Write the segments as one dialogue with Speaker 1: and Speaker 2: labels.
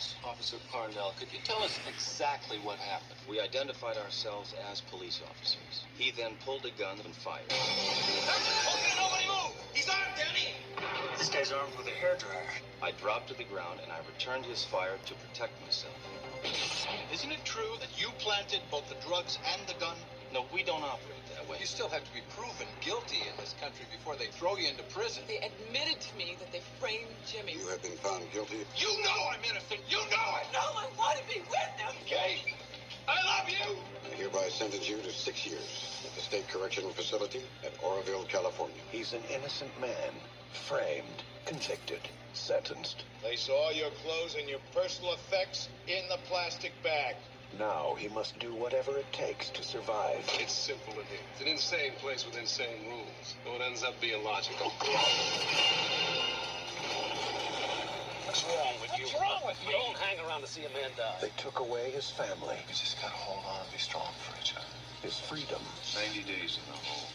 Speaker 1: details. Officer Parnell, could you tell us exactly what happened?
Speaker 2: We identified ourselves as police officers. He then pulled a gun and fired.
Speaker 1: Okay, nobody move! He's armed, Danny!
Speaker 3: This guy's armed with a hairdryer.
Speaker 2: I dropped to the ground and I returned his fire to protect myself.
Speaker 1: Isn't it true that you planted both the drugs and the gun?
Speaker 2: No, we don't operate that way.
Speaker 1: You still have to be proven guilty in this country before they throw you into prison.
Speaker 4: They admitted to me that they framed Jimmy.
Speaker 5: You have been found guilty.
Speaker 1: You know I'm innocent! You know it!
Speaker 4: No, I want to be with them!
Speaker 1: Kate! I love you!
Speaker 5: I hereby sentence you to 6 years at the State Correctional Facility at Oroville, California.
Speaker 6: He's an innocent man, framed, convicted, sentenced.
Speaker 7: They saw your clothes and your personal effects in the plastic bag.
Speaker 6: Now he must do whatever it takes to survive.
Speaker 7: It's simple in here. It's an insane place with insane rules. Though it ends up being logical.
Speaker 3: What's wrong with you?
Speaker 4: What's wrong with me?
Speaker 3: Don't hang around to see a man die.
Speaker 6: They took away his family,
Speaker 7: We just gotta hold on and be strong for each other.
Speaker 6: his freedom,
Speaker 7: 90 days in the hole.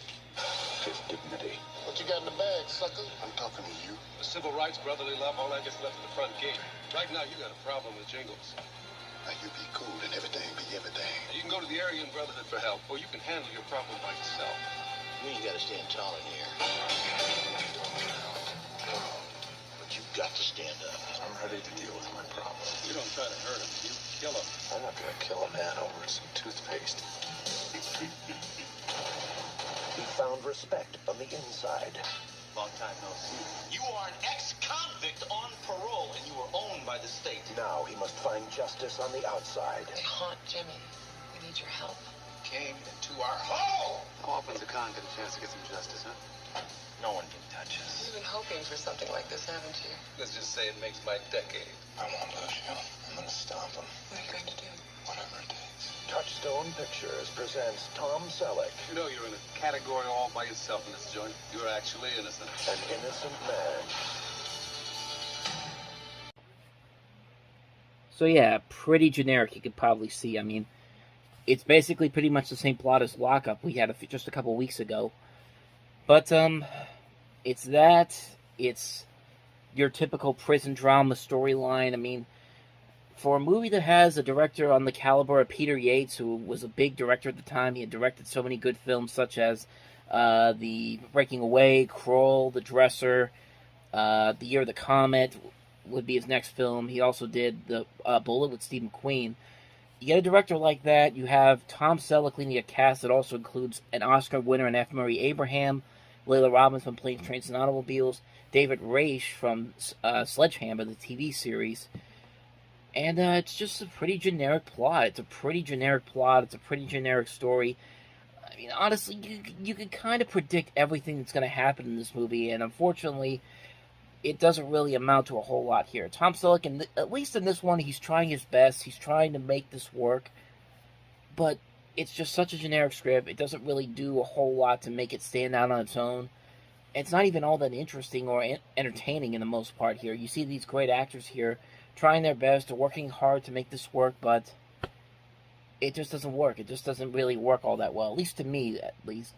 Speaker 6: his dignity.
Speaker 7: What you got in the bag, sucker? I'm talking to you. The civil rights, brotherly love, all that gets left at the front gate. Right now, you got a problem with jingles.
Speaker 5: Now you be cool and everything be everything.
Speaker 7: You can go to the Aryan Brotherhood for help, or you can handle your problem by yourself.
Speaker 1: You gotta stand tall in here. But you've got to stand up.
Speaker 7: I'm ready to deal with my problem. You don't try to hurt him, you kill him.
Speaker 6: I'm not gonna kill a man over some toothpaste. He found respect on the inside.
Speaker 2: Long time no see.
Speaker 1: You are an ex-convict on parole, and you were owned by the state.
Speaker 6: Now he must find justice on the outside.
Speaker 4: They haunt Jimmy. We need your help.
Speaker 1: Came into our home!
Speaker 7: How often does a con get a chance to get some justice, huh?
Speaker 2: No one can touch us.
Speaker 4: You've been hoping for something like this, haven't you?
Speaker 7: Let's just say it makes my decade.
Speaker 5: I won't lose you. I'm gonna stop him.
Speaker 4: What are you going to do?
Speaker 5: Whatever it takes.
Speaker 6: Touchstone Pictures presents Tom Selleck,
Speaker 7: You know you're in a category all by yourself in this joint. You're actually innocent.
Speaker 6: an innocent man.
Speaker 8: So yeah, pretty generic, you could probably see. I mean, it's basically pretty much the same plot as Lockup we had just a couple weeks ago. But, it's that, it's your typical prison drama storyline. I mean, for a movie that has a director on the caliber of Peter Yates, who was a big director at the time, he had directed so many good films such as The Breaking Away, Kroll, The Dresser, The Year of the Comet would be his next film. He also did The Bullet with Steve McQueen. You get a director like that, you have Tom Selleck leading a cast that also includes an Oscar winner in F. Murray Abraham, Layla Robbins from Planes, Trains, and Automobiles, David Raish from Sledgehammer, the TV series. And it's just a pretty generic plot. It's a pretty generic story. I mean, honestly, you can kind of predict everything that's going to happen in this movie, and unfortunately, it doesn't really amount to a whole lot here. Tom Selleck, at least in this one, he's trying his best. He's trying to make this work, but it's just such a generic script. It doesn't really do a whole lot to make it stand out on its own. It's not even all that interesting or entertaining in the most part here. You see these great actors here trying their best, they're working hard to make this work, but it just doesn't work. It just doesn't really work all that well, at least to me, at least.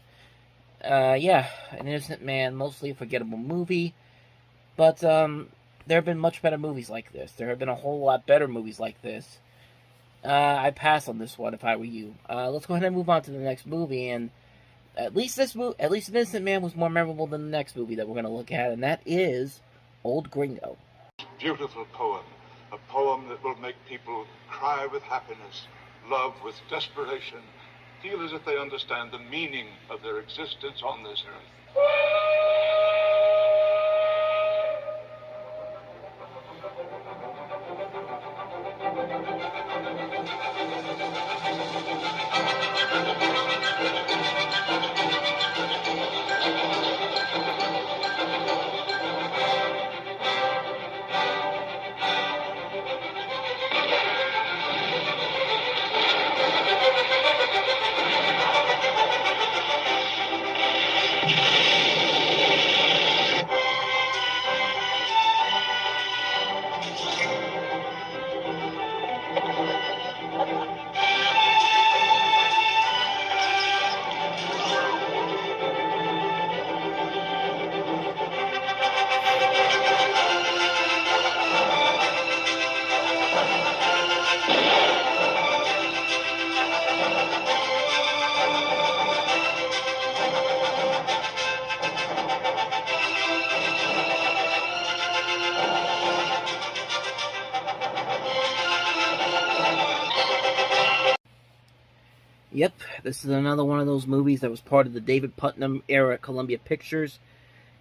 Speaker 8: Yeah, An Innocent Man, mostly a forgettable movie, but there have been much better movies like this. There have been a whole lot better movies like this. I'd pass on this one if I were you. Let's go ahead and move on to the next movie, and at least An Innocent Man was more memorable than the next movie that we're going to look at, and that is Old Gringo.
Speaker 9: Beautiful poem. A poem that will make people cry with happiness, love with desperation, feel as if they understand the meaning of their existence on this earth.
Speaker 8: Yep, this is another one of those movies that was part of the David Putnam era at Columbia Pictures.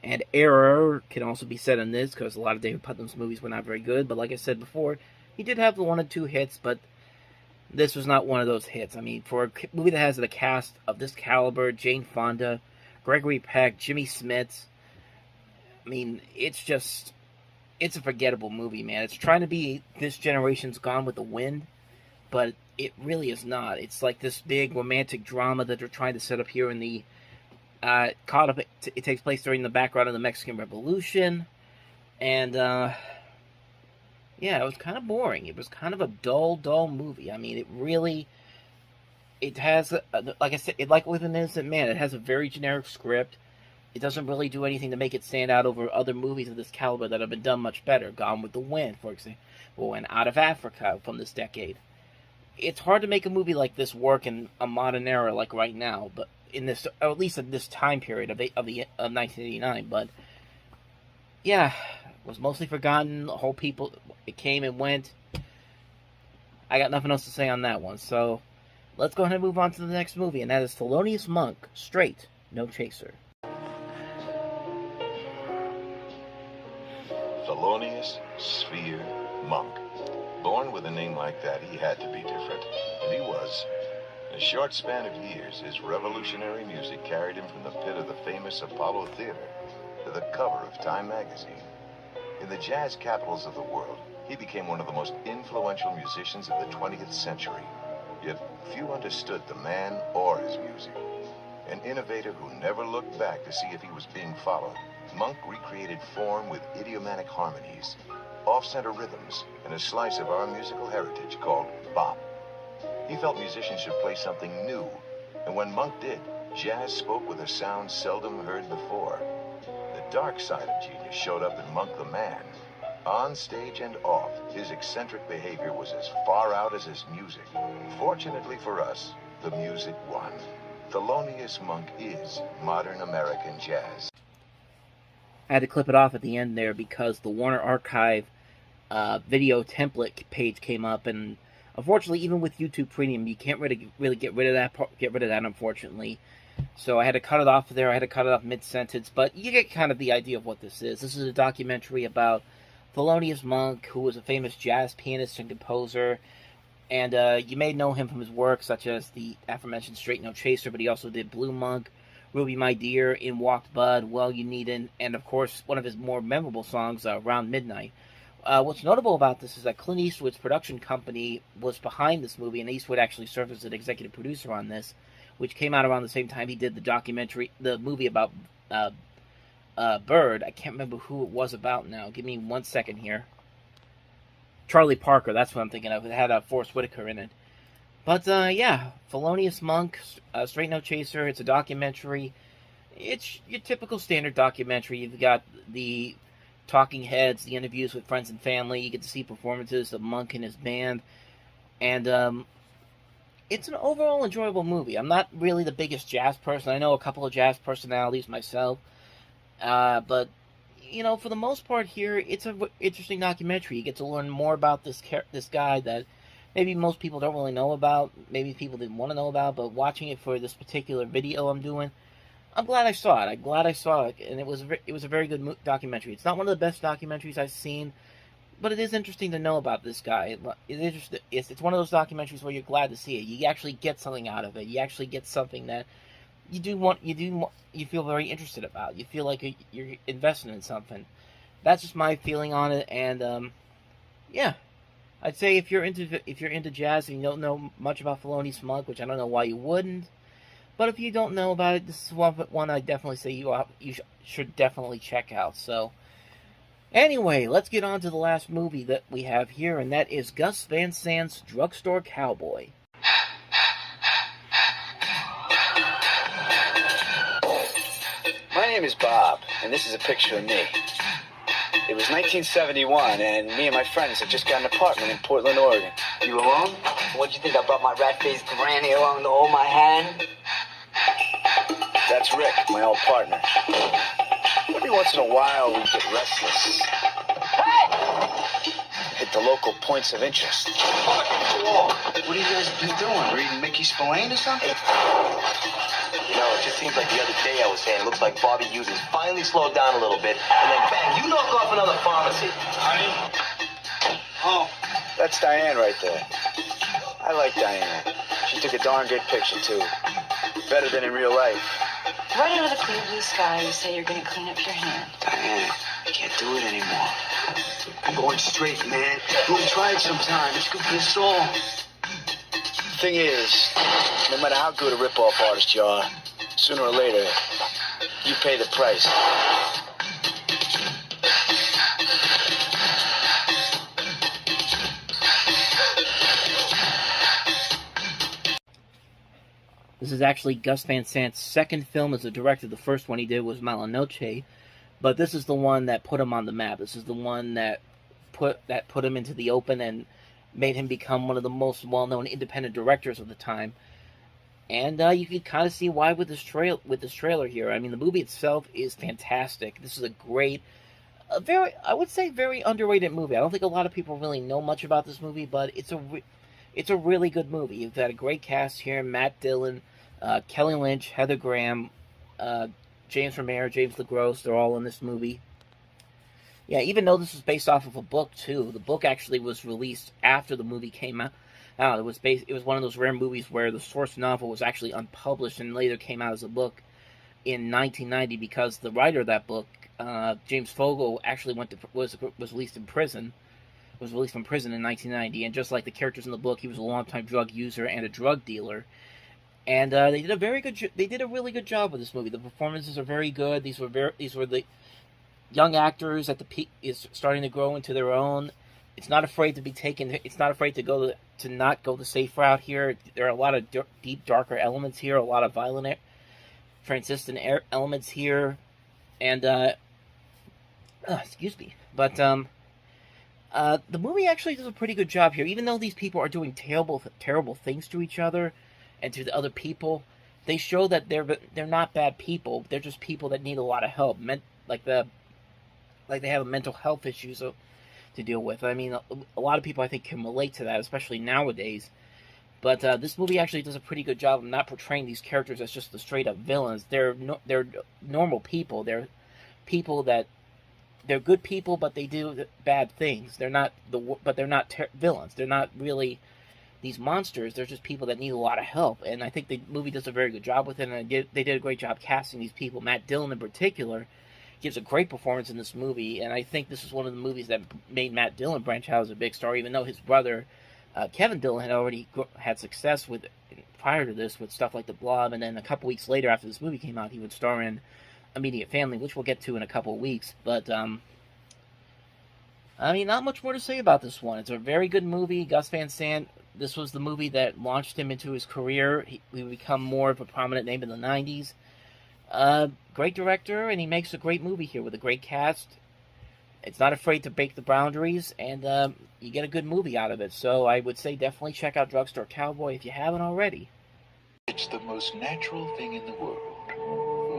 Speaker 8: And error can also be said in this, because a lot of David Putnam's movies were not very good. But like I said before, he did have the 1 or 2 hits, but this was not one of those hits. I mean, for a movie that has a cast of this caliber, Jane Fonda, Gregory Peck, Jimmy Smits, I mean, it's a forgettable movie, man. It's trying to be this generation's Gone with the Wind, but it really is not. It's like this big romantic drama that they're trying to set up here in the it takes place during the background of the Mexican Revolution, and yeah, it was kind of boring. It was kind of a dull movie. I mean, it has, like I said, like with An Innocent Man, it has a very generic script. It doesn't really do anything to make it stand out over other movies of this caliber that have been done much better. Gone with the Wind, for example, and Out of Africa from this decade. It's hard to make a movie like this work in a modern era like right now, but in this, or at least in this time period of 1989. But yeah, it was mostly forgotten. The whole people, it came and went. I got nothing else to say on that one. So let's go ahead and move on to the next movie, and that is Thelonious Monk, Straight No Chaser.
Speaker 6: Thelonious Sphere Monk. Born with a name like that, he had to be different. And he was. In a short span of years, his revolutionary music carried him from the pit of the famous Apollo Theater to the cover of Time magazine. In the jazz capitals of the world, he became one of the most influential musicians of the 20th century. Yet few understood the man or his music. An innovator who never looked back to see if he was being followed, Monk recreated form with idiomatic harmonies, off-center rhythms, and a slice of our musical heritage called bop. He felt musicians should play something new, and when Monk did, jazz spoke with a sound seldom heard before. The dark side of genius showed up in Monk the man. On stage and off, his eccentric behavior was as far out as his music. Fortunately for us, the music won. Thelonious Monk is modern American jazz.
Speaker 8: I had to clip it off at the end there because the Warner Archive video template page came up, and unfortunately, even with YouTube Premium, you can't really get rid of that. Unfortunately, so I had to cut it off there. I had to cut it off mid-sentence, but you get kind of the idea of what this is. This is a documentary about Thelonious Monk, who was a famous jazz pianist and composer, and you may know him from his work, such as the aforementioned Straight No Chaser, but he also did Blue Monk, Ruby My Dear, In Walked Bud, Well You Needn't, and of course, one of his more memorable songs, Around Midnight. What's notable about this is that Clint Eastwood's production company was behind this movie, and Eastwood actually served as an executive producer on this, which came out around the same time he did the movie about Bird. I can't remember who it was about now. Give me 1 second here. Charlie Parker, that's what I'm thinking of. It had Forrest Whitaker in it. But, yeah, Thelonious Monk, Straight No Chaser, it's a documentary. It's your typical standard documentary. You've got the talking heads, the interviews with friends and family. You get to see performances of Monk and his band. And, it's an overall enjoyable movie. I'm not really the biggest jazz person. I know a couple of jazz personalities myself. But, you know, for the most part here, it's an interesting documentary. You get to learn more about this guy that maybe most people don't really know about, maybe people didn't want to know about, but watching it for this particular video I'm doing, I'm glad I saw it. I'm glad I saw it, and it was a very good documentary. It's not one of the best documentaries I've seen, but it is interesting to know about this guy. It's one of those documentaries where you're glad to see it. You actually get something out of it. You actually get something that you feel very interested about. You feel like you're invested in something. That's just my feeling on it, and yeah. I'd say if you're into jazz and you don't know much about Thelonious Monk, which I don't know why you wouldn't, but if you don't know about it, this is one I definitely say you should definitely check out. So, anyway, let's get on to the last movie that we have here, and that is Gus Van Sant's Drugstore Cowboy.
Speaker 10: My name is Bob, and this is a picture of me. It was 1971, and me and my friends had just got an apartment in Portland, Oregon.
Speaker 11: You alone? What'd you think? I brought my rat-faced granny along to hold my hand?
Speaker 10: That's Rick, my old partner. Every once in a while, we get restless. Hit the local points of interest.
Speaker 11: What are
Speaker 10: What have you guys been doing? Reading Mickey Spillane or something?
Speaker 2: You know, it just seems like the other day I was saying it looks like Bobby Hughes has finally slowed down a little bit, and then bang, you knock off another pharmacy.
Speaker 10: Oh. That's Diane right there. I like Diane. She took a darn good picture, too. Better than in real life.
Speaker 12: Right under the clear blue sky, you say you're going to clean up your hand.
Speaker 10: Diane, I can't do it anymore. I'm going straight, man. We'll try it sometime. It's good for the soul. Thing is, no matter how good a rip-off artist you are, sooner or later, you pay the price.
Speaker 8: This is actually Gus Van Sant's second film as a director. The first one he did was Malanoche, but this is the one that put him on the map. This is the one that put him into the open and made him become one of the most well-known independent directors of the time. And you can kind of see why with this trailer here. I mean, the movie itself is fantastic. This is I would say very underrated movie. I don't think a lot of people really know much about this movie, but it's a really good movie. You've got a great cast here: Matt Dillon, Kelly Lynch, Heather Graham, James Remare, James LeGros. They're all in this movie. Yeah, even though this was based off of a book too, the book actually was released after the movie came out. It was one of those rare movies where the source novel was actually unpublished and later came out as a book in 1990 because the writer of that book, James Fogle, actually was released in prison. Was released from prison in 1990, and just like the characters in the book, he was a longtime drug user and a drug dealer. And they did a really good job with this movie. The performances are very good. These were the young actors at the peak, is starting to grow into their own. It's not afraid to be taken. It's not afraid to not go the safe route here. There are a lot of deep, darker elements here. A lot of violent, transistent elements here, and excuse me, but the movie actually does a pretty good job here. Even though these people are doing terrible things to each other and to the other people, they show that they're not bad people. They're just people that need a lot of help. Like they have mental health issues to deal with. I mean, a lot of people I think can relate to that, especially nowadays. But this movie actually does a pretty good job of not portraying these characters as just the straight up villains. They're normal people. They're people that. They're good people, but they do bad things. They're not villains. They're not really these monsters. They're just people that need a lot of help. And I think the movie does a very good job with it. And they did a great job casting these people. Matt Dillon, in particular, gives a great performance in this movie. And I think this is one of the movies that made Matt Dillon branch out as a big star, even though his brother, Kevin Dillon, had already had success prior to this with stuff like The Blob. And then a couple weeks later, after this movie came out, he would star in Immediate Family, which we'll get to in a couple of weeks. But I mean, not much more to say about this one. It's a very good movie. Gus Van Sant, this was the movie that launched him into his career. He would become more of a prominent name in the 90s. Great director, and he makes a great movie here with a great cast. It's not afraid to break the boundaries, and you get a good movie out of it. So I would say definitely check out Drugstore Cowboy if you haven't already.
Speaker 6: It's the most natural thing in the world.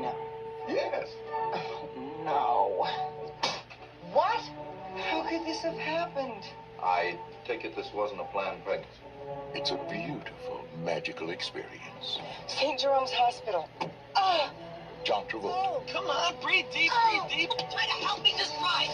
Speaker 11: No.
Speaker 5: Yes.
Speaker 11: Oh, no. What? How could this have happened?
Speaker 5: I take it this wasn't a planned pregnancy.
Speaker 6: It's a beautiful, magical experience.
Speaker 11: St. Jerome's Hospital. Ah!
Speaker 6: John Travolta.
Speaker 11: Oh, come on, breathe deep, breathe deep. Try to help me just right.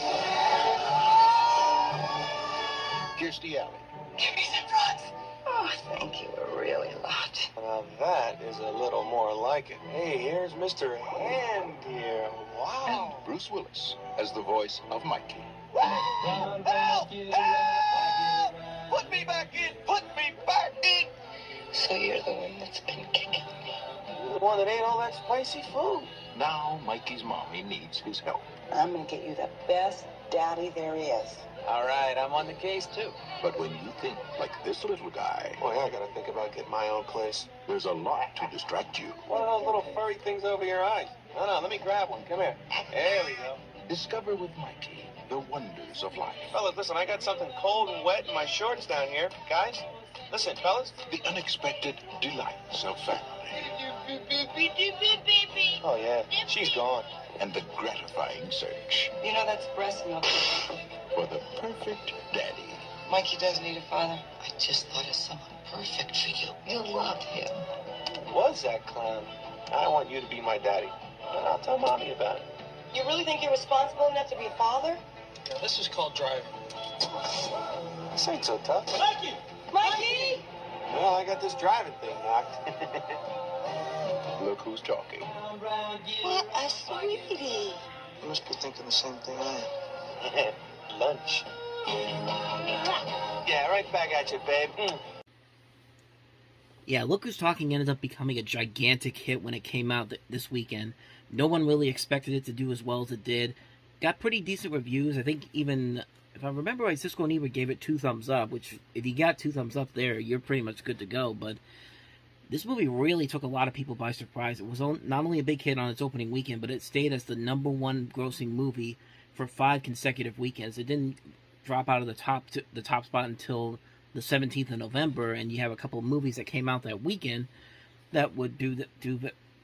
Speaker 6: Kirstie Alley.
Speaker 11: Give me some drugs. Oh, thank you really a lot.
Speaker 3: Now that is a little more like it. Hey, here's Mr. Hand here. Wow.
Speaker 6: And Bruce Willis as the voice of Mikey.
Speaker 11: Help! Help! Put me back in! Put me back in! So you're the one that's been kicking me.
Speaker 3: The one that ate all that spicy food.
Speaker 6: Now Mikey's mommy needs his help.
Speaker 13: I'm gonna get you the best daddy there is.
Speaker 3: All right, I'm on the case too.
Speaker 6: But when you think like this little guy,
Speaker 3: Boy, I gotta think about getting my own place.
Speaker 6: there's a lot to distract you.
Speaker 3: One of those little furry things over your eyes. No, let me grab one. Come here. There we go.
Speaker 6: Discover with Mikey the wonders of life.
Speaker 3: Fellas, listen, I got something cold and wet in my shorts down here. Guys, listen, fellas.
Speaker 6: The unexpected delights of family.
Speaker 3: Oh, yeah, she's gone.
Speaker 6: And the gratifying search
Speaker 13: You know that's breast milk.
Speaker 6: for the perfect daddy.
Speaker 13: Mikey does need a father. I just thought of someone perfect.
Speaker 4: talk to you.
Speaker 3: Was that clown? I want you to be my daddy. And I'll tell Mommy about it.
Speaker 13: You really think you're responsible enough to be a father?
Speaker 7: Now, this is called driving.
Speaker 3: This ain't so tough.
Speaker 13: Mikey! Mikey!
Speaker 3: Well, I got this driving thing knocked.
Speaker 5: Look who's talking.
Speaker 13: What a sweetie.
Speaker 3: You must be thinking the same thing I am. Lunch. Yeah, right back at you, babe.
Speaker 8: Yeah, Look Who's Talking ended up becoming a gigantic hit when it came out this weekend. No one really expected it to do as well as it did. Got pretty decent reviews. I think even, if I remember right, Siskel and Ebert gave it 2 thumbs up, which, if you got 2 thumbs up there, you're pretty much good to go. But this movie really took a lot of people by surprise. It was not only a big hit on its opening weekend, but it stayed as the #1 grossing movie for 5 consecutive weekends. It didn't drop out of the top spot until the 17th of November, and you have a couple of movies that came out that weekend that would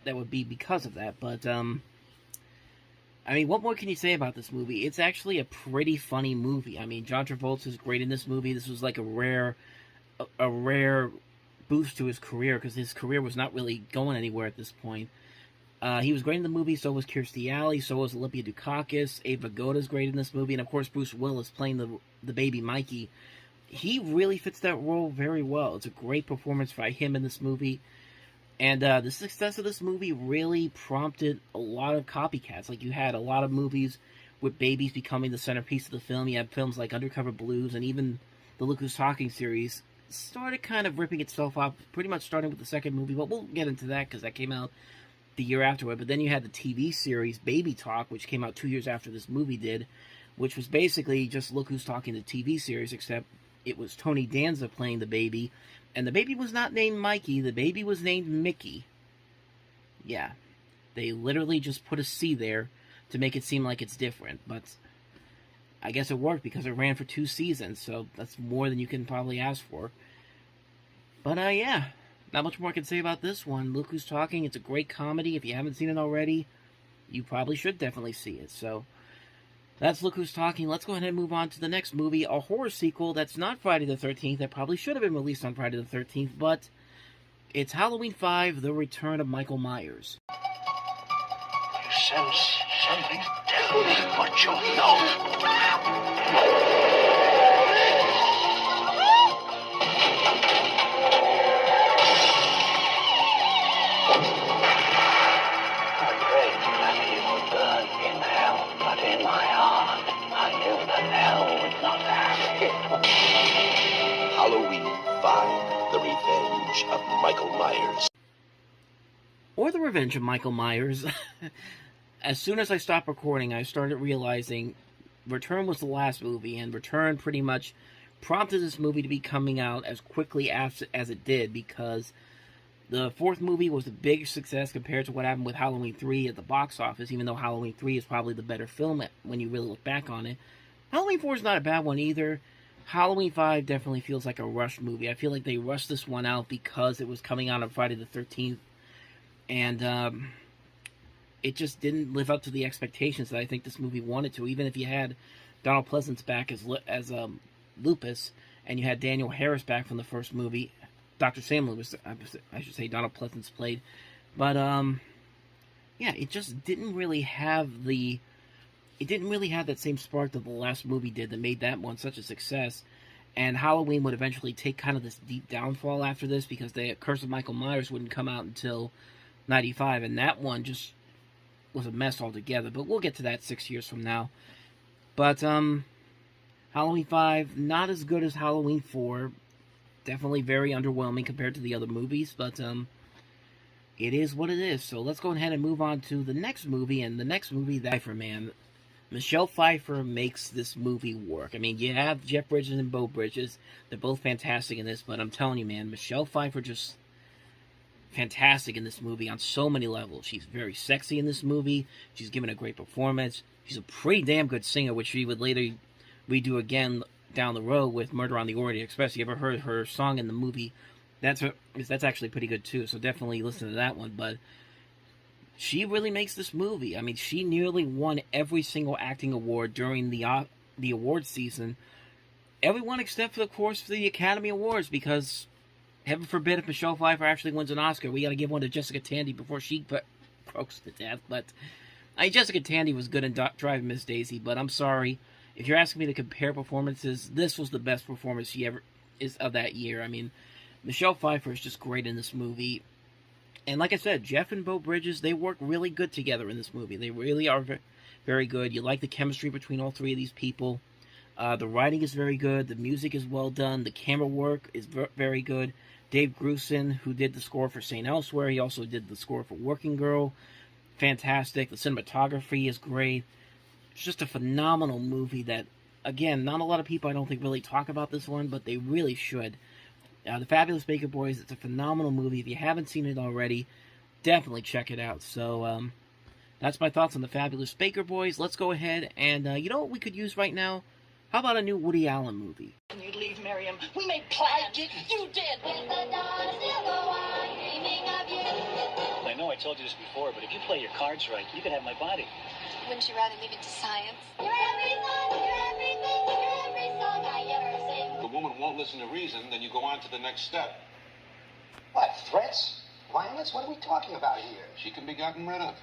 Speaker 8: that would be because of that. But I mean, what more can you say about this movie? It's actually a pretty funny movie. I mean, John Travolta's great in this movie. This was like a rare boost to his career, because his career was not really going anywhere at this point. He was great in the movie, so was Kirstie Alley, so was Olympia Dukakis. Ava Goda's great in this movie, and of course Bruce Willis playing the baby Mikey. He really fits that role very well. It's a great performance by him in this movie. And the success of this movie really prompted a lot of copycats. Like, you had a lot of movies with babies becoming the centerpiece of the film. You had films like Undercover Blues, and even the Look Who's Talking series started kind of ripping itself off, pretty much starting with the second movie. But we'll get into that, because that came out the year afterward. But then you had the TV series Baby Talk, which came out 2 years after this movie did, which was basically just Look Who's Talking, the TV series, except it was Tony Danza playing the baby, and the baby was not named Mikey, the baby was named Mickey. Yeah, they literally just put a C there to make it seem like it's different, but I guess it worked because it ran for 2 seasons, so that's more than you can probably ask for. But yeah, not much more I can say about this one. Look Who's Talking, it's a great comedy. If you haven't seen it already, you probably should definitely see it. So that's Look Who's Talking. Let's go ahead and move on to the next movie, a horror sequel that's not Friday the 13th. That probably should have been released on Friday the 13th, but it's Halloween 5, The Return of Michael Myers.
Speaker 11: You sense something? Tell me what you know. I prayed that he would burn in hell, but in my heart, I knew that hell would not have him.
Speaker 2: Halloween 5, The Revenge of Michael Myers.
Speaker 8: Or The Revenge of Michael Myers. As soon as I stopped recording, I started realizing Return was the last movie, and Return pretty much prompted this movie to be coming out as quickly as it did, because the 4th movie was a big success compared to what happened with Halloween 3 at the box office, even though Halloween 3 is probably the better film when you really look back on it. Halloween 4 is not a bad one either. Halloween 5 definitely feels like a rushed movie. I feel like they rushed this one out because it was coming out on Friday the 13th, and it just didn't live up to the expectations that I think this movie wanted to. Even if you had Donald Pleasance back as Lupus, and you had Daniel Harris back from the first movie, Dr. Sam Loomis, I should say, Donald Pleasance played. But yeah, it just didn't really have that same spark that the last movie did that made that one such a success. And Halloween would eventually take kind of this deep downfall after this, because the Curse of Michael Myers wouldn't come out until 95, and that one just was a mess altogether. But we'll get to that 6 years from now. But Halloween 5, not as good as Halloween 4. Definitely very underwhelming compared to the other movies, but it is what it is. So let's go ahead and move on to the next movie, and the next movie, Pfeiffer, man. Michelle Pfeiffer makes this movie work. I mean, you have Jeff Bridges and Beau Bridges. They're both fantastic in this, but I'm telling you, man, Michelle Pfeiffer just fantastic in this movie on so many levels. She's very sexy in this movie. She's given a great performance. She's a pretty damn good singer, which she would later redo again down the road with Murder on the Orient Express. You ever heard her song in the movie? That's actually pretty good too, so definitely listen to that one. But she really makes this movie. I mean, she nearly won every single acting award during the award season. Everyone except for, of course, for the Academy Awards, because Heaven forbid if Michelle Pfeiffer actually wins an Oscar. We got to give one to Jessica Tandy before she croaks to death. But Jessica Tandy was good in Driving Miss Daisy, but I'm sorry. If you're asking me to compare performances, this was the best performance she ever is of that year. I mean, Michelle Pfeiffer is just great in this movie. And like I said, Jeff and Beau Bridges, they work really good together in this movie. They really are very good. You like the chemistry between all three of these people. The writing is very good. The music is well done. The camera work is very good. Dave Grusin, who did the score for St. Elsewhere, he also did the score for Working Girl. Fantastic. The cinematography is great. It's just a phenomenal movie that, again, not a lot of people, I don't think, really talk about this one, but they really should. The Fabulous Baker Boys, it's a phenomenal movie. If you haven't seen it already, definitely check it out. So, that's my thoughts on The Fabulous Baker Boys. Let's go ahead and, you know what we could use right now? How about a new Woody Allen movie?
Speaker 11: You'd leave Miriam. We made plans. You did.
Speaker 14: I know I told you this before, but if you play your cards right, you can have my body.
Speaker 15: Wouldn't you rather leave it to science?
Speaker 11: You're everything, you're every song I ever sing.
Speaker 7: The woman won't listen to reason, then you go on to the next step.
Speaker 5: What, threats? Violence? What are we talking about here?
Speaker 7: She can be gotten rid of.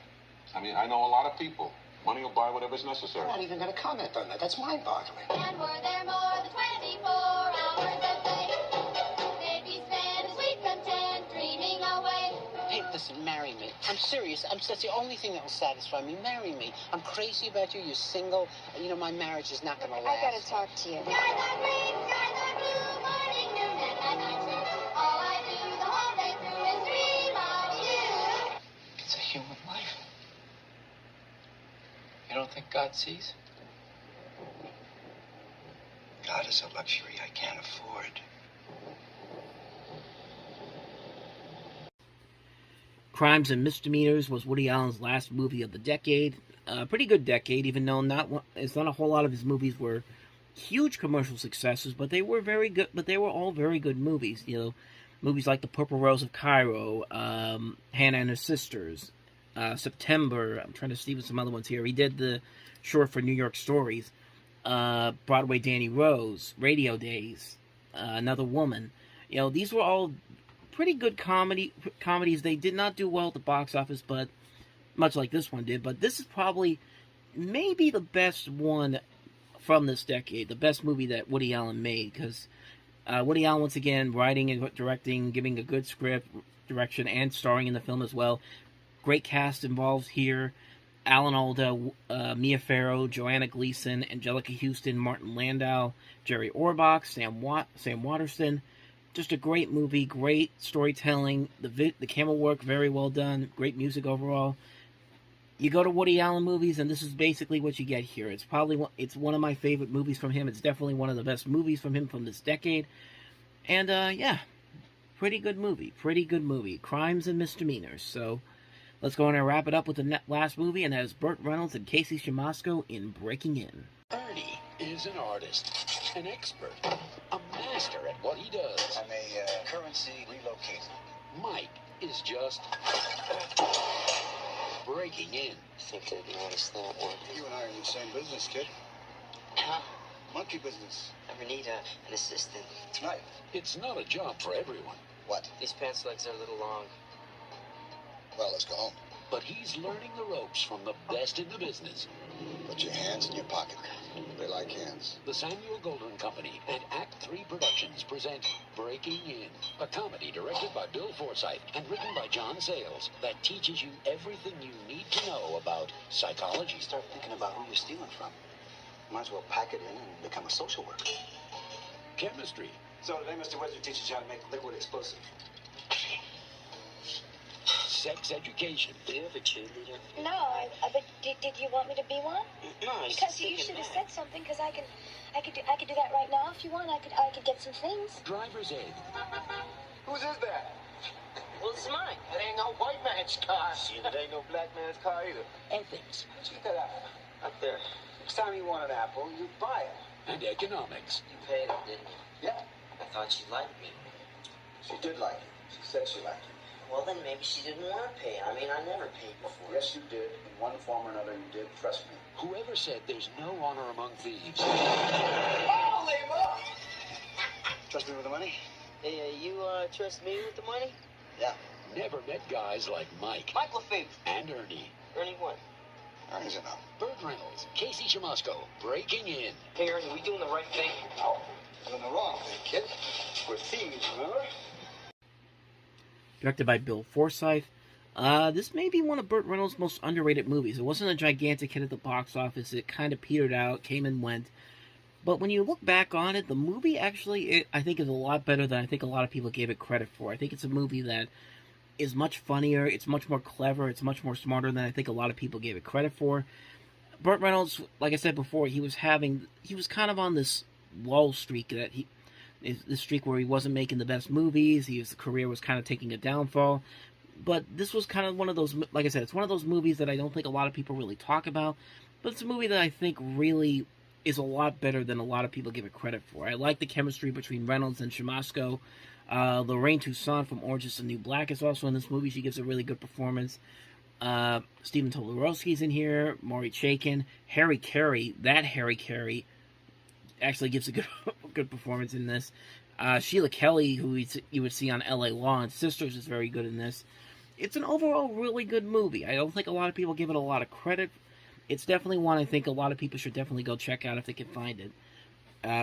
Speaker 7: I mean, I know a lot of people. Money will buy whatever's necessary.
Speaker 5: I'm not even going to comment on that. That's mind-boggling.
Speaker 11: And were there more than 24 hours a day, they'd be spent in sweet content, dreaming away.
Speaker 16: Hey, listen, marry me. I'm serious. That's the only thing that will satisfy me. Marry me. I'm crazy about you. You're single. You know, my marriage is not going to last.
Speaker 15: I gotta talk to you.
Speaker 11: Skies are green, skies are blue, morning, noon, and night too. All I do the whole day through is dream of you.
Speaker 16: It's a human life. You don't think God sees?
Speaker 5: God is a luxury I can't afford.
Speaker 8: Crimes and Misdemeanors was Woody Allen's last movie of the decade. Pretty good decade, even though it's not a whole lot of his movies were huge commercial successes, but they were very good. But they were all very good movies. You know, movies like The Purple Rose of Cairo, Hannah and Her Sisters, September. I'm trying to see some other ones here. He did the short for New York Stories, Broadway Danny Rose, Radio Days, Another Woman. You know, these were all pretty good comedies. They did not do well at the box office, but much like this one did. But this is probably maybe the best one from this decade, the best movie that Woody Allen made, because Woody Allen, once again, writing and directing, giving a good script, direction, and starring in the film as well. Great cast involved here. Alan Alda, Mia Farrow, Joanna Gleason, Angelica Houston, Martin Landau, Jerry Orbach, Sam Waterston. Just a great movie, great storytelling. The camera work, very well done. Great music overall. You go to Woody Allen movies, and this is basically what you get here. It's one of my favorite movies from him. It's definitely one of the best movies from him from this decade. And, yeah, pretty good movie. Pretty good movie. Crimes and Misdemeanors. So, let's go on and wrap it up with the last movie, and that is Burt Reynolds and Casey Siemaszko in Breaking In.
Speaker 17: Ernie is an artist, an expert, a master at what he does.
Speaker 5: I'm a currency relocator.
Speaker 17: Mike is just breaking in.
Speaker 10: I think they'd notice that one.
Speaker 5: You and I are in the same business, kid. Monkey business.
Speaker 10: Ever need an assistant?
Speaker 5: Right.
Speaker 17: It's not a job for everyone.
Speaker 5: What?
Speaker 10: These pants legs are a little long.
Speaker 5: Well, let's go home.
Speaker 17: But he's learning the ropes from the best in the business.
Speaker 5: Put your hands in your pocket. They like hands.
Speaker 17: The Samuel Goldwyn Company and Act 3 Productions present Breaking In, a comedy directed by Bill Forsythe and written by John Sayles that teaches you everything you need to know about psychology.
Speaker 5: Start thinking about who you're stealing from. Might as well pack it in and become a social worker.
Speaker 17: Chemistry.
Speaker 5: So today, Mr. Wizard teaches you how to make liquid explosive.
Speaker 17: Sex education.
Speaker 10: Do you have a cheerleader?
Speaker 15: No, but did you want me to be one?
Speaker 10: No, I was
Speaker 15: Because
Speaker 10: just
Speaker 15: you
Speaker 10: thinking
Speaker 15: should have
Speaker 10: that.
Speaker 15: said something. Because I could do that right now if you want. I could get some things.
Speaker 17: Driver's ed.
Speaker 5: Whose is that?
Speaker 10: Well, it's mine.
Speaker 5: It ain't no white man's car. Shit, it ain't no black man's car either.
Speaker 17: Ethics.
Speaker 5: Where'd you get that apple? Up there. Next time you want an apple, you buy it.
Speaker 17: And economics.
Speaker 10: You paid him, didn't you?
Speaker 5: Yeah.
Speaker 10: I thought you liked me.
Speaker 5: She did like you. She said she liked you.
Speaker 10: Well, then maybe she didn't want to pay. I mean, I never paid before.
Speaker 5: Yes, you did. In one form or another, you did. Trust me.
Speaker 17: Whoever said there's no honor among thieves?
Speaker 5: Holy moly! Trust me with the money?
Speaker 18: Hey, you trust me with the money?
Speaker 10: Yeah.
Speaker 17: Never met guys like Mike.
Speaker 18: Mike LaFave.
Speaker 17: And Ernie.
Speaker 18: Ernie what?
Speaker 5: Ernie's enough.
Speaker 17: Burt Reynolds, Casey Chamasco, breaking in.
Speaker 18: Hey, Ernie, we doing the right thing?
Speaker 5: No. Doing the wrong thing, kid. We're thieves, remember?
Speaker 8: Directed by Bill Forsyth. This may be one of Burt Reynolds' most underrated movies. It wasn't a gigantic hit at the box office. It kind of petered out, came and went. But when you look back on it, the movie actually, I think, is a lot better than I think a lot of people gave it credit for. I think it's a movie that is much funnier, it's much more clever, it's much more smarter than I think a lot of people gave it credit for. Burt Reynolds, like I said before, he was kind of on this lull streak, this streak where he wasn't making the best movies, his career was kind of taking a downfall. But this was kind of one of those, like I said, it's one of those movies that I don't think a lot of people really talk about, but it's a movie that I think really is a lot better than a lot of people give it credit for. I like the chemistry between Reynolds and Chamasco. Lorraine Toussaint from Orange is the New Black is also in this movie. She gives a really good performance. Stephen Tobolowsky's in here. Maury Chaykin. Harry Carey actually gives a good performance in this. Sheila Kelly, who you would see on L.A. Law and Sisters, is very good in this. It's an overall really good movie. I don't think a lot of people give it a lot of credit. It's definitely one I think a lot of people should definitely go check out if they can find it.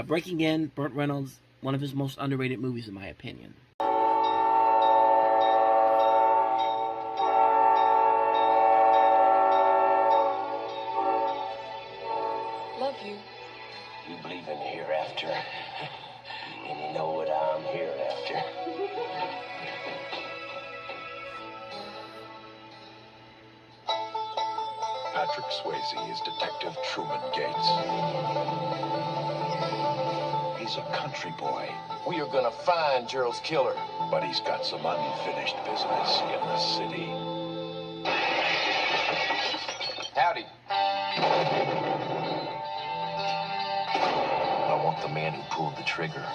Speaker 8: Breaking In, Burt Reynolds, one of his most underrated movies in my opinion.
Speaker 4: Love you.
Speaker 2: You believe in hereafter, and you know what I'm here after.
Speaker 6: Patrick Swayze is Detective Truman Gates. He's a country boy.
Speaker 2: We are gonna find Gerald's killer.
Speaker 6: But he's got some unfinished business in the city.
Speaker 2: Howdy.
Speaker 6: I want the man who pulled the trigger.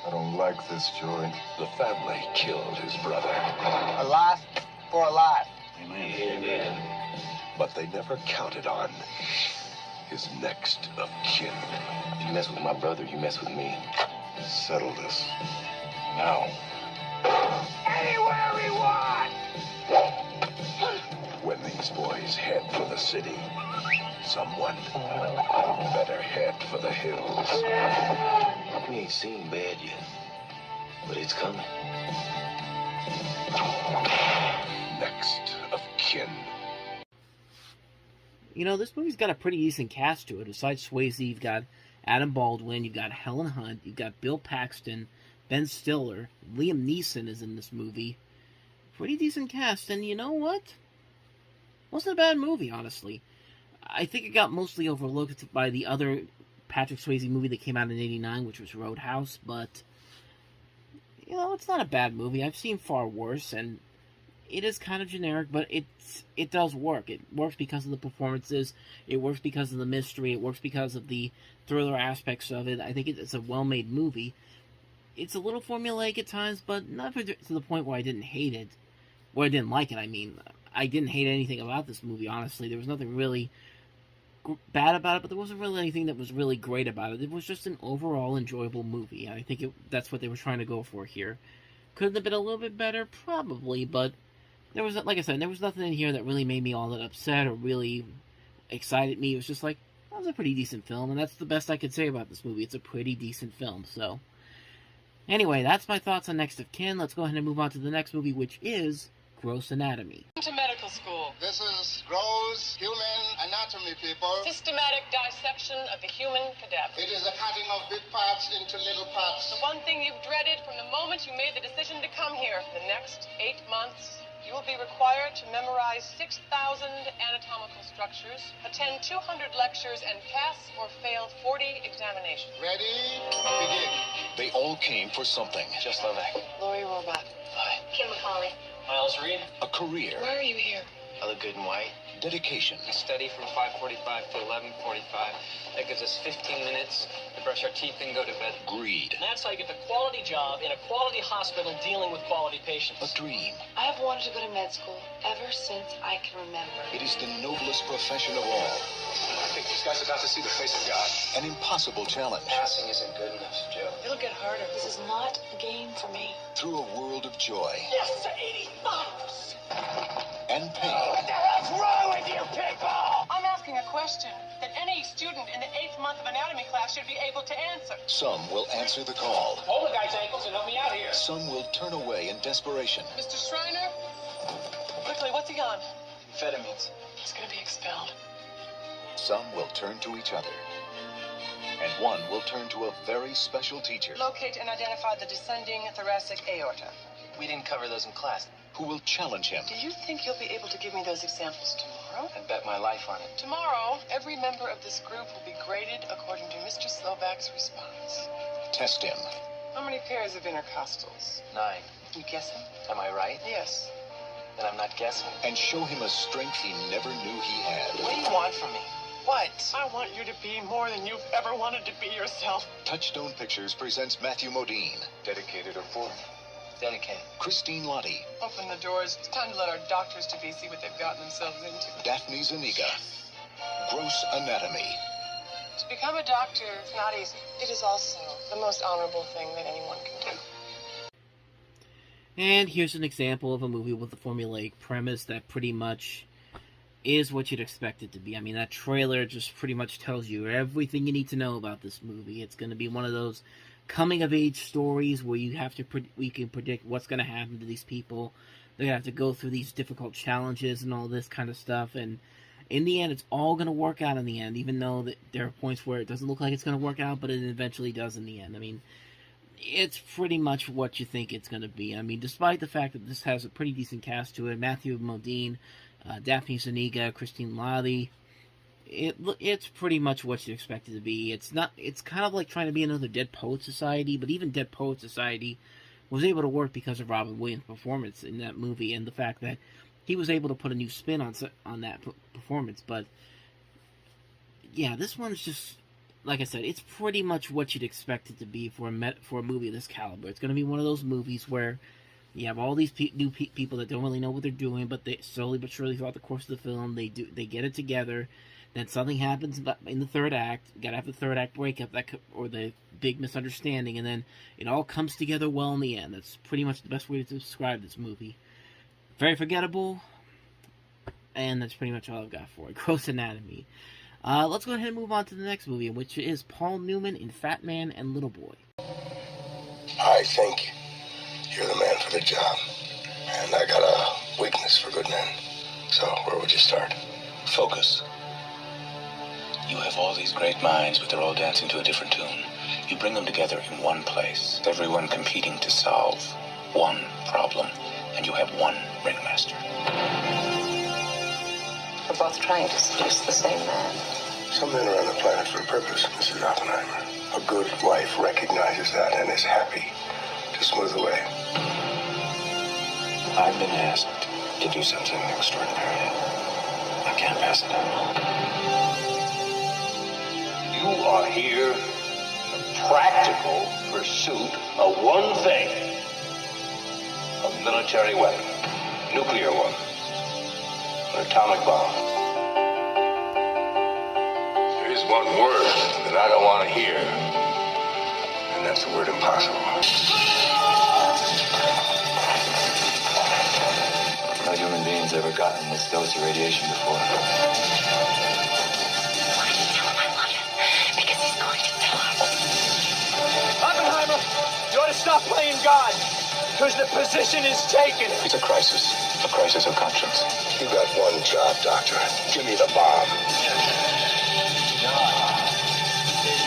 Speaker 6: I don't like this, Joey. The family killed his brother.
Speaker 10: A life for a life.
Speaker 2: Amen.
Speaker 6: But they never counted on his next of kin.
Speaker 2: If you mess with my brother, you mess with me.
Speaker 6: Settle this. Now.
Speaker 2: Anywhere we want!
Speaker 6: When these boys head for the city, someone better head for the hills.
Speaker 2: We ain't seen bad yet, but it's coming.
Speaker 6: Next of kin.
Speaker 8: You know, this movie's got a pretty decent cast to it. Besides Swayze, you've got Adam Baldwin, you've got Helen Hunt, you've got Bill Paxton, Ben Stiller, Liam Neeson is in this movie. Pretty decent cast, and you know what? Wasn't a bad movie, honestly. I think it got mostly overlooked by the other Patrick Swayze movie that came out in '89, which was Roadhouse, but, you know, it's not a bad movie. I've seen far worse, and it is kind of generic, but it does work. It works because of the performances, it works because of the mystery, it works because of the thriller aspects of it. I think it's a well-made movie. It's a little formulaic at times, but not to the point where I didn't hate it. Well, I didn't like it, I mean. I didn't hate anything about this movie, honestly. There was nothing really bad about it, but there wasn't really anything that was really great about it. It was just an overall enjoyable movie. I think that's what they were trying to go for here. Could it have been a little bit better? Probably, but there was, like I said, there was nothing in here that really made me all that upset or really excited me. It was just like, that was a pretty decent film, and that's the best I could say about this movie. It's a pretty decent film, so. Anyway, that's my thoughts on Next of Kin. Let's go ahead and move on to the next movie, which is Gross Anatomy.
Speaker 4: To medical school.
Speaker 5: This is gross human anatomy, people.
Speaker 4: Systematic dissection of the human cadaver.
Speaker 5: It is a cutting of big parts into little parts.
Speaker 4: The one thing you've dreaded from the moment you made the decision to come here. The next 8 months, you will be required to memorize 6,000 anatomical structures, attend 200 lectures, and pass or fail 40 examinations.
Speaker 5: Ready? Begin.
Speaker 17: They all came for something.
Speaker 2: Just Levesque.
Speaker 4: Lori Rohrbach.
Speaker 2: Hi.
Speaker 15: Kim McCauley.
Speaker 2: Miles Reed.
Speaker 17: A career.
Speaker 4: Why are you here?
Speaker 2: I look good in white.
Speaker 17: dedication.
Speaker 18: We study from 5:45 to 11:45. That gives us 15 minutes to brush our teeth and go to bed.
Speaker 17: Greed.
Speaker 14: And that's how you get the quality job in a quality hospital dealing with quality patients.
Speaker 17: A dream.
Speaker 12: I have wanted to go to med school ever since I can remember.
Speaker 17: It is the noblest profession of all.
Speaker 7: I think this guy's about to see the face of God.
Speaker 17: An impossible challenge.
Speaker 18: Passing isn't good enough, Joe.
Speaker 12: It'll get harder. This is not a game for me.
Speaker 17: Through a world of joy.
Speaker 11: Yes, to 80 bucks!
Speaker 17: And pain.
Speaker 11: What the hell's wrong with you people?
Speaker 4: I'm asking a question that any student in the 8th month of anatomy class should be able to answer.
Speaker 17: Some will answer the call.
Speaker 14: Hold the guy's ankles and help me out here.
Speaker 17: Some will turn away in desperation.
Speaker 4: Mr. Schreiner? Quickly, what's he on?
Speaker 18: Amphetamines.
Speaker 4: He's gonna be expelled.
Speaker 17: Some will turn to each other. And one will turn to a very special teacher.
Speaker 4: Locate and identify the descending thoracic aorta.
Speaker 18: We didn't cover those in class.
Speaker 17: Who will challenge him.
Speaker 4: Do you think you'll be able to give me those examples tomorrow?
Speaker 18: I bet my life on it.
Speaker 4: Tomorrow, every member of this group will be graded according to Mr. Slovak's response.
Speaker 17: Test him.
Speaker 4: How many pairs of intercostals?
Speaker 18: 9.
Speaker 4: You guessing?
Speaker 18: Am I right?
Speaker 4: Yes.
Speaker 18: Then I'm not guessing.
Speaker 17: And show him a strength he never knew he had.
Speaker 18: What do you want from me? What?
Speaker 4: I want you to be more than you've ever wanted to be yourself.
Speaker 17: Touchstone Pictures presents Matthew Modine.
Speaker 7: Dedicated or for?
Speaker 18: Dedicated.
Speaker 17: Christine Lottie.
Speaker 4: Open the doors. It's time to let our doctors-to-be see what they've gotten themselves into.
Speaker 17: Daphne Zuniga. Gross Anatomy.
Speaker 4: To become a doctor is not easy. It is also the most honorable thing that anyone can do.
Speaker 8: And here's an example of a movie with a formulaic premise that pretty much is what you'd expect it to be. I mean, that trailer just pretty much tells you everything you need to know about this movie. It's going to be one of those coming-of-age stories where you can predict what's going to happen to these people. They're going to have to go through these difficult challenges and all this kind of stuff. And in the end, it's all going to work out in the end, even though that there are points where it doesn't look like it's going to work out, but it eventually does in the end. I mean, it's pretty much what you think it's going to be. I mean, despite the fact that this has a pretty decent cast to it, Matthew Modine, Daphne Zuniga, Christine Lottie, it's pretty much what you expect it to be. It's kind of like trying to be another Dead Poet Society, but even Dead Poet Society was able to work because of Robin Williams' performance in that movie and the fact that he was able to put a new spin on that performance. But yeah, this one's just, like I said, it's pretty much what you'd expect it to be for a movie of this caliber. It's going to be one of those movies where you have all these new people that don't really know what they're doing, but they slowly but surely throughout the course of the film, they get it together. Then something happens in the third act. You gotta have the third act breakup, or the big misunderstanding, and then it all comes together well in the end. That's pretty much the best way to describe this movie. Very forgettable, and that's pretty much all I've got for it. Gross Anatomy. Let's go ahead and move on to the next movie, which is Paul Newman in Fat Man and Little Boy.
Speaker 5: I think you're the man for the job. And I got a weakness for good men. So, where would you start?
Speaker 2: Focus. You have all these great minds, but they're all dancing to a different tune. You bring them together in one place, everyone competing to solve one problem, and you have one ringmaster.
Speaker 12: We're both trying to seduce the same man.
Speaker 5: Some men are on the planet for a purpose, Mrs. Oppenheimer. A good wife recognizes that and is happy to smooth the way.
Speaker 2: I've been asked to do something extraordinary. I can't pass it up.
Speaker 19: You are here in the practical pursuit of one thing. A military weapon. Nuclear one. An atomic bomb.
Speaker 5: There is one word that I don't want to hear. And that's the word impossible.
Speaker 2: No human beings ever gotten this dose of radiation before.
Speaker 10: Oppenheimer, you ought to stop playing God, because the position is taken.
Speaker 2: It's a crisis of conscience.
Speaker 5: You got one job, Doctor. Give me the bomb.
Speaker 19: 9, 8,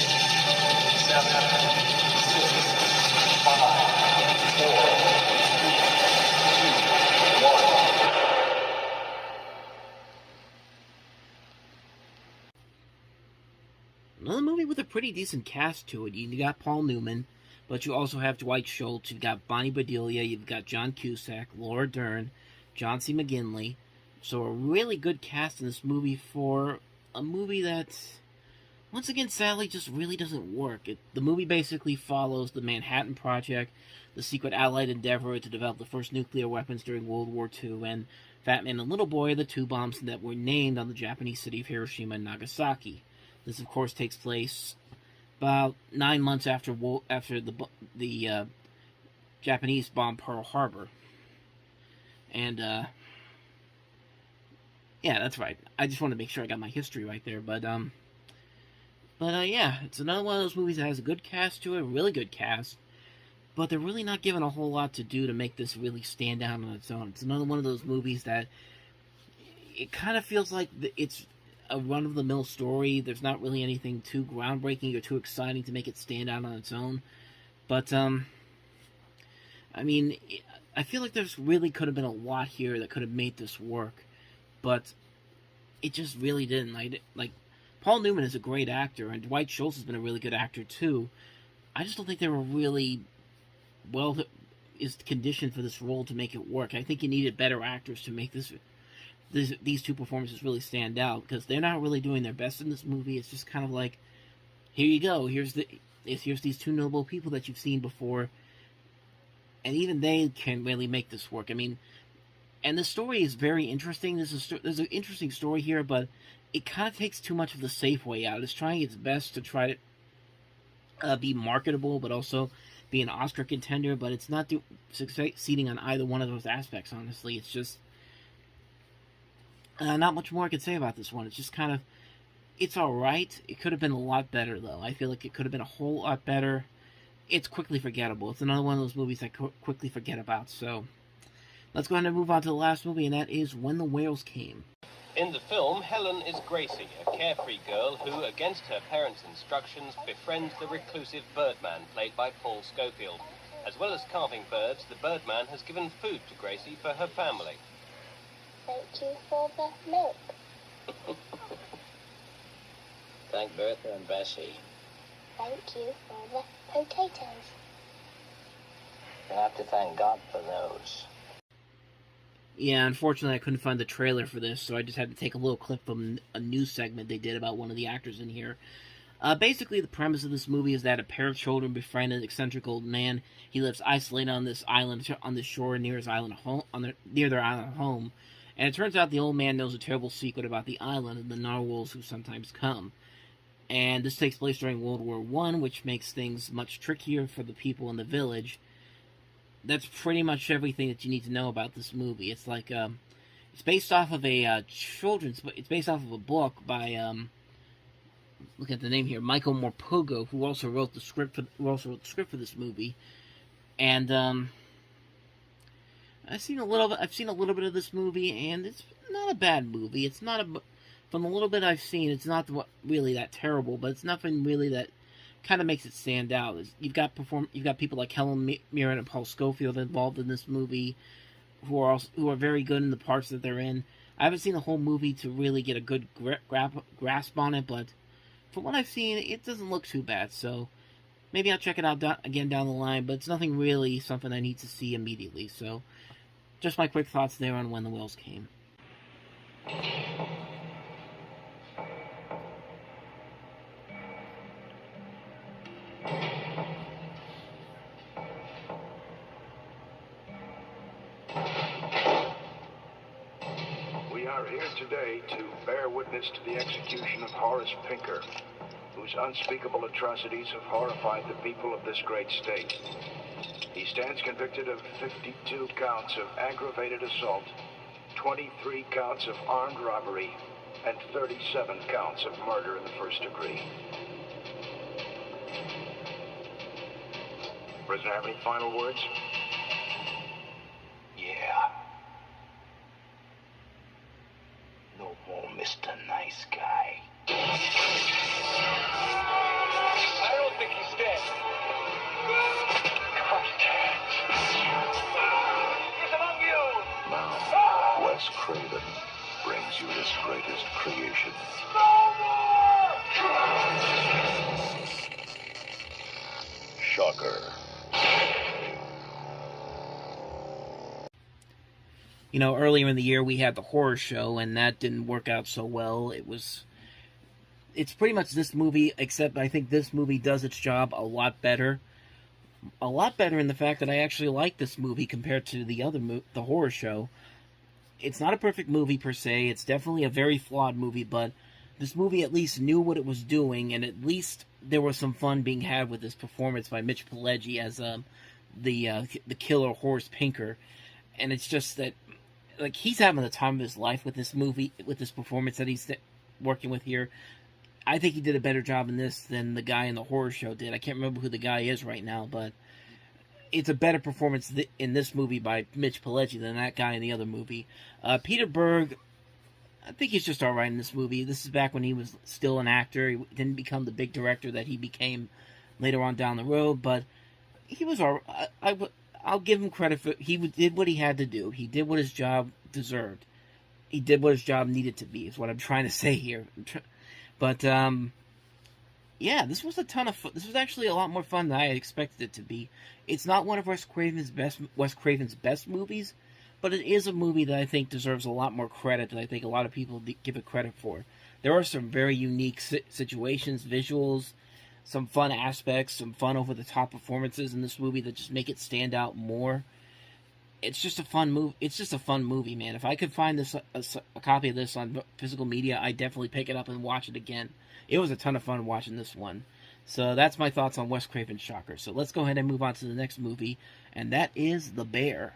Speaker 19: 7, 6, 5, 4, 3, 2, 1.
Speaker 8: Another movie with a pretty decent cast to it. You got Paul Newman, but you also have Dwight Schultz. You've got Bonnie Bedelia. You've got John Cusack, Laura Dern, John C. McGinley. So a really good cast in this movie for a movie that, once again, sadly, just really doesn't work. The movie basically follows the Manhattan Project, the secret Allied endeavor to develop the first nuclear weapons during World War II, and Fat Man and Little Boy are the two bombs that were named on the Japanese city of Hiroshima and Nagasaki. This, of course, takes place about 9 months after the Japanese bombed Pearl Harbor. And, yeah, that's right. I just want to make sure I got my history right there, but yeah, it's another one of those movies that has a good cast to it, a really good cast, but they're really not given a whole lot to do to make this really stand out on its own. It's another one of those movies that it kind of feels like it's a run-of-the-mill story. There's not really anything too groundbreaking or too exciting to make it stand out on its own. But, I mean, I feel like there's really could have been a lot here that could have made this work, but it just really didn't. Like, Paul Newman is a great actor, and Dwight Schultz has been a really good actor, too. I just don't think they were really conditioned for this role to make it work. I think you needed better actors to make these two performances really stand out, because they're not really doing their best in this movie. It's just kind of like, here you go, here's these two noble people that you've seen before, and even they can't really make this work. I mean, and the story is very interesting. There's an interesting story here, but it kind of takes too much of the safe way out. It's trying its best to try to be marketable, but also be an Oscar contender, but it's not succeeding on either one of those aspects, honestly. It's just not much more I could say about this one. It's just kind of, it's alright. It could have been a lot better, though. I feel like it could have been a whole lot better. It's quickly forgettable. It's another one of those movies I quickly forget about, so let's go ahead and move on to the last movie, and that is When the Whales Came.
Speaker 20: In the film, Helen is Gracie, a carefree girl who, against her parents' instructions, befriends the reclusive Birdman, played by Paul Scofield. As well as carving birds, the Birdman has given food to Gracie for her family.
Speaker 15: Thank you for the milk.
Speaker 16: Thank Bertha and Bessie.
Speaker 15: Thank you for the potatoes.
Speaker 16: You have to thank God for those.
Speaker 8: Yeah, unfortunately I couldn't find the trailer for this, so I just had to take a little clip from a news segment they did about one of the actors in here. Basically, the premise of this movie is that a pair of children befriend an eccentric old man. He lives isolated on this island, on the shore near his island home, near their island home. And it turns out the old man knows a terrible secret about the island and the narwhals who sometimes come. And this takes place during World War I, which makes things much trickier for the people in the village. That's pretty much everything that you need to know about this movie. It's like, it's based off of a it's based off of a book by, look at the name here, Michael Morpurgo, who also wrote the script for this movie. And I've seen a little bit of this movie, and it's not a bad movie. It's not from the little bit I've seen, it's not really that terrible, but it's nothing really that kind of makes it stand out. You've got people like Helen Mirren and Paul Scofield involved in this movie, who are very good in the parts that they're in. I haven't seen the whole movie to really get a good grasp on it, but from what I've seen, it doesn't look too bad. So maybe I'll check it out again down the line, but it's nothing really something I need to see immediately. So just my quick thoughts there on When the Whales Came.
Speaker 21: We are here today to bear witness to the execution of Horace Pinker, whose unspeakable atrocities have horrified the people of this great state. He stands convicted of 52 counts of aggravated assault, 23 counts of armed robbery, and 37 counts of murder in the first degree. Prisoner, have any final words?
Speaker 2: Yeah. No more Mr. Nice Guy.
Speaker 19: I don't think he's dead. He's among you!
Speaker 6: Now, Wes Craven brings you his greatest creation.
Speaker 19: No more!
Speaker 6: Shocker.
Speaker 8: You know, earlier in the year we had the horror show, and that didn't work out so well. It's pretty much this movie, except I think this movie does its job a lot better. A lot better in the fact that I actually like this movie compared to the horror show. It's not a perfect movie per se. It's definitely a very flawed movie, but this movie at least knew what it was doing, and at least there was some fun being had with this performance by Mitch Pileggi as the killer Horace Pinker. And it's just that, like, he's having the time of his life with this movie, with this performance that he's working with here. I think he did a better job in this than the guy in the horror show did. I can't remember who the guy is right now, but it's a better performance in this movie by Mitch Pileggi than that guy in the other movie. Peter Berg, I think he's just alright in this movie. This is back when he was still an actor. He didn't become the big director that he became later on down the road, but he was alright. I'll give him credit for he did what he had to do. He did what his job deserved. He did what his job needed to be, is what I'm trying to say here. But, yeah, this was a ton of fun. This was actually a lot more fun than I had expected it to be. It's not one of Wes Craven's best movies, but it is a movie that I think deserves a lot more credit than I think a lot of people give it credit for. There are some very unique situations, visuals, some fun aspects, some fun over-the-top performances in this movie that just make it stand out more. It's just a fun movie. It's just a fun movie, man. If I could find this a copy of this on physical media, I'd definitely pick it up and watch it again. It was a ton of fun watching this one. So that's my thoughts on Wes Craven's Shocker. So let's go ahead and move on to the next movie, and that is The Bear.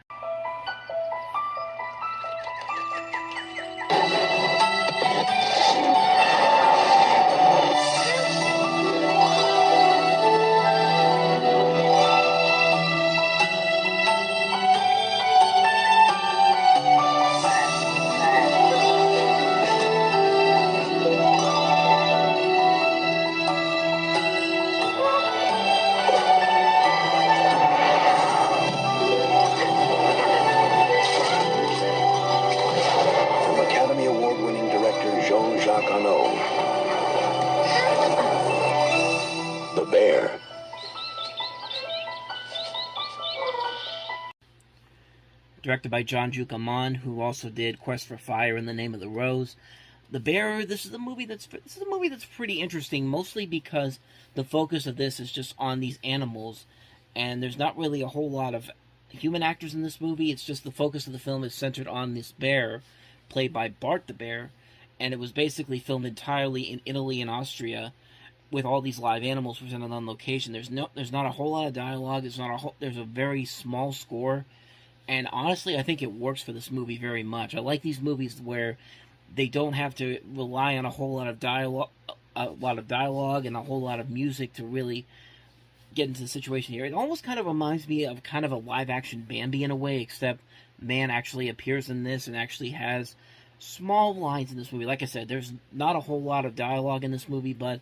Speaker 8: Directed by John Jucamon, who also did Quest for Fire and The Name of the Rose. The Bear, this is a movie that's pretty interesting, mostly because the focus of this is just on these animals, and there's not really a whole lot of human actors in this movie. It's just the focus of the film is centered on this bear, played by Bart the Bear, and it was basically filmed entirely in Italy and Austria, with all these live animals presented on location. There's not a whole lot of dialogue. There's a very small score. And honestly, I think it works for this movie very much. I like these movies where they don't have to rely on a whole lot of dialogue, and a whole lot of music to really get into the situation here. It almost kind of reminds me of kind of a live-action Bambi in a way, except man actually appears in this and actually has small lines in this movie. Like I said, there's not a whole lot of dialogue in this movie, but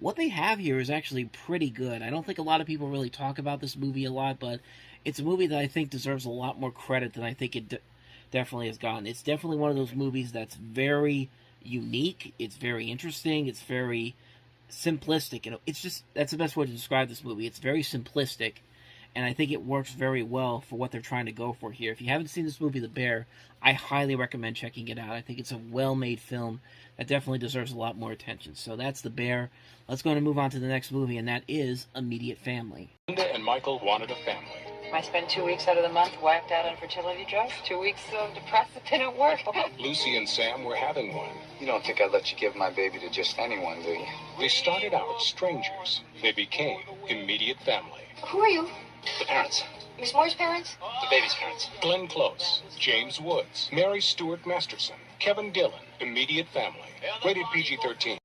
Speaker 8: what they have here is actually pretty good. I don't think a lot of people really talk about this movie a lot, but it's a movie that I think deserves a lot more credit than I think it definitely has gotten. It's definitely one of those movies that's very unique. It's very interesting. It's very simplistic. You know, it's just, that's the best way to describe this movie. It's very simplistic, and I think it works very well for what they're trying to go for here. If you haven't seen this movie, The Bear, I highly recommend checking it out. I think it's a well-made film that definitely deserves a lot more attention. So that's The Bear. Let's go and move on to the next movie, and that is Immediate Family.
Speaker 19: Linda and Michael wanted a family.
Speaker 12: I spent 2 weeks out of the month wiped out on fertility drugs. 2 weeks so depressed it didn't work.
Speaker 19: Lucy and Sam were having one.
Speaker 10: You don't think I'd let you give my baby to just anyone, do you?
Speaker 19: They started out strangers. They became immediate family.
Speaker 15: Who are you?
Speaker 19: The parents.
Speaker 15: Miss Moore's parents?
Speaker 19: The baby's parents. Glenn Close, James Woods, Mary Stuart Masterson, Kevin Dillon, immediate family. Rated PG-13.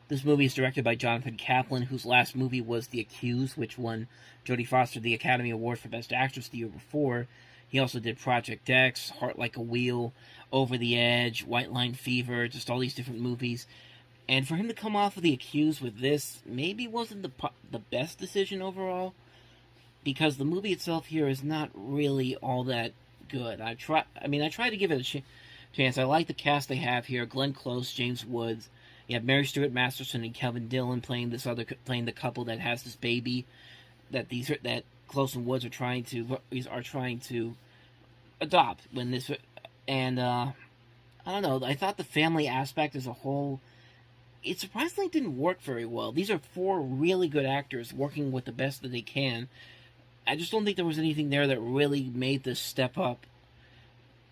Speaker 8: This movie is directed by Jonathan Kaplan, whose last movie was The Accused, which won Jodie Foster the Academy Award for Best Actress the year before. He also did Project X, Heart Like a Wheel, Over the Edge, White Line Fever, just all these different movies. And for him to come off of The Accused with this maybe wasn't the best decision overall, because the movie itself here is not really all that good. I tried to give it a chance. I like the cast they have here: Glenn Close, James Woods. You have Mary Stuart Masterson and Kevin Dillon playing the couple that has this baby that Close and Woods are trying to adopt when this, and I don't know. I thought the family aspect as a whole, it surprisingly didn't work very well. These are 4 really good actors working with the best that they can. I just don't think there was anything there that really made this step up.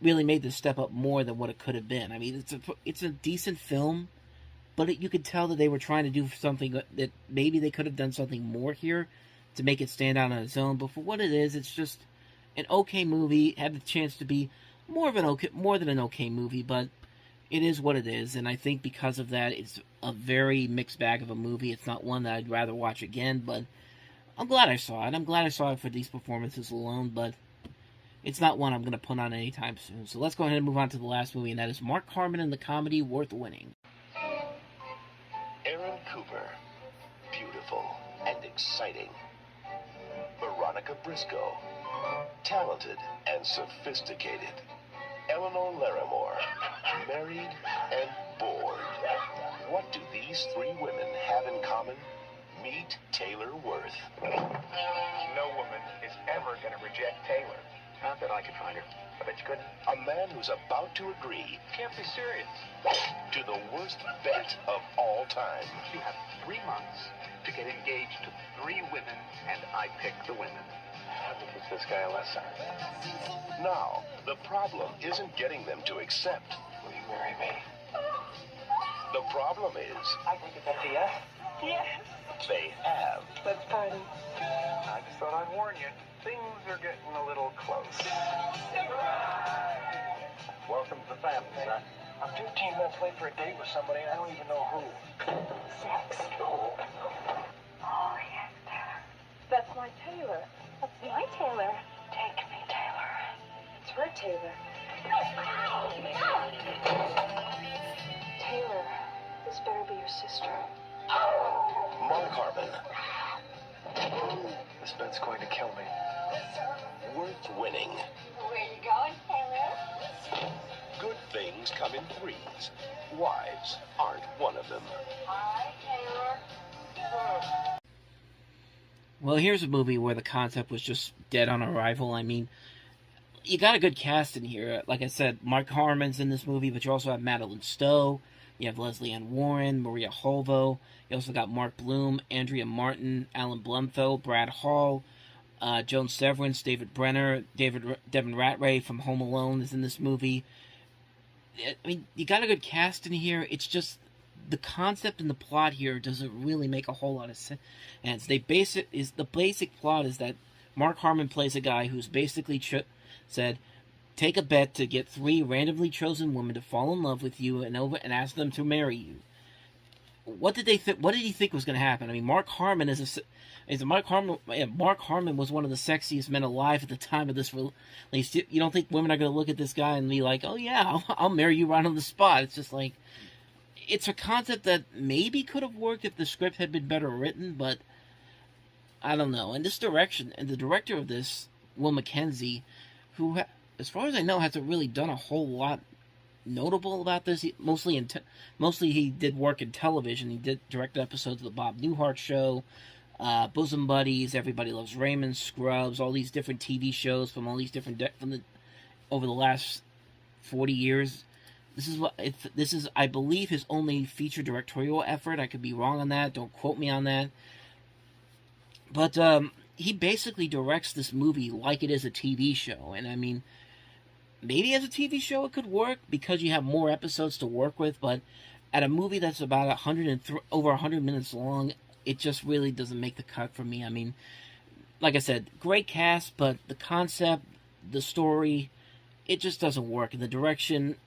Speaker 8: Really made this step up more than what it could have been. I mean, it's a decent film, but you could tell that they were trying to do something that maybe they could have done something more here to make it stand out on its own. But for what it is, it's just an okay movie. Had the chance to be more than an okay movie, but it is what it is. And I think because of that, it's a very mixed bag of a movie. It's not one that I'd rather watch again, but I'm glad I saw it. I'm glad I saw it for these performances alone, but it's not one I'm going to put on anytime soon. So let's go ahead and move on to the last movie, and that is Mark Harmon in the comedy Worth Winning.
Speaker 1: Aaron Cooper, beautiful and exciting. Veronica Briscoe, talented and sophisticated. Eleanor Larimore, married and bored. What do these 3 women have in common? Meet Taylor Worth.
Speaker 21: No woman is ever going to reject Taylor. Not that I could find her. I bet you couldn't.
Speaker 1: A man who's about to agree
Speaker 21: Can't be serious.
Speaker 1: to the worst bet of all time.
Speaker 21: You have 3 months to get engaged to 3 women, and I pick the women. I have to teach this guy a lesson.
Speaker 1: Now, the problem isn't getting them to accept.
Speaker 21: Will you marry me?
Speaker 1: The problem is
Speaker 21: I think it's up to you.
Speaker 13: Yes.
Speaker 1: they have.
Speaker 13: Let's party.
Speaker 21: I just thought I'd warn you. Things are getting a little close. Welcome to the family, son. I'm 15 minutes late for a date with somebody, and I don't even know who.
Speaker 13: Sex.
Speaker 21: Oh.
Speaker 13: Oh, yes, Taylor. That's my Taylor. That's my Taylor. Take me, Taylor. It's her Taylor. Taylor, this better be your sister.
Speaker 1: Mark Harmon.
Speaker 21: This bet's going to kill me.
Speaker 1: Worth winning.
Speaker 15: Where you going, Taylor?
Speaker 1: Good things come in 3s. Wives aren't one of them.
Speaker 15: Hi, Taylor.
Speaker 8: Well, here's a movie where the concept was just dead on arrival. I mean, you got a good cast in here. Like I said, Mark Harmon's in this movie, but you also have Madeline Stowe. You have Leslie Ann Warren, Maria Holvo. You also got Mark Bloom, Andrea Martin, Alan Blumfeld, Brad Hall, Joan Severance, David Brenner, Devin Ratray from Home Alone is in this movie. I mean, you got a good cast in here. It's just the concept and the plot here doesn't really make a whole lot of sense. And the basic plot is that Mark Harmon plays a guy who's basically said, take a bet to get 3 randomly chosen women to fall in love with you and ask them to marry you. What did he think was going to happen? I mean, Mark Harmon Mark Harmon was one of the sexiest men alive at the time of this release. You don't think women are going to look at this guy and be like, "Oh yeah, I'll marry you right on the spot." It's just like, it's a concept that maybe could have worked if the script had been better written, but I don't know. And the director of this, Will McKenzie, who, as far as I know, hasn't really done a whole lot notable about this. Mostly he did work in television. He did direct episodes of the Bob Newhart Show, Bosom Buddies, Everybody Loves Raymond, Scrubs, all these different TV shows from all these different over the last 40 years. This is I believe his only feature directorial effort. I could be wrong on that. Don't quote me on that. But he basically directs this movie like it is a TV show, and I mean, maybe as a TV show it could work because you have more episodes to work with, but at a movie that's about over 100 minutes long, it just really doesn't make the cut for me. I mean, like I said, great cast, but the concept, the story, it just doesn't work. And the direction,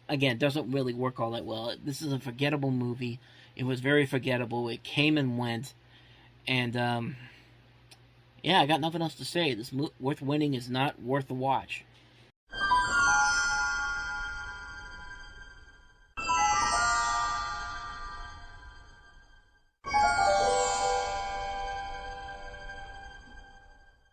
Speaker 8: again, doesn't really work all that well. This is a forgettable movie. It was very forgettable. It came and went. And, yeah, I got nothing else to say. This Worth Winning is not worth the watch.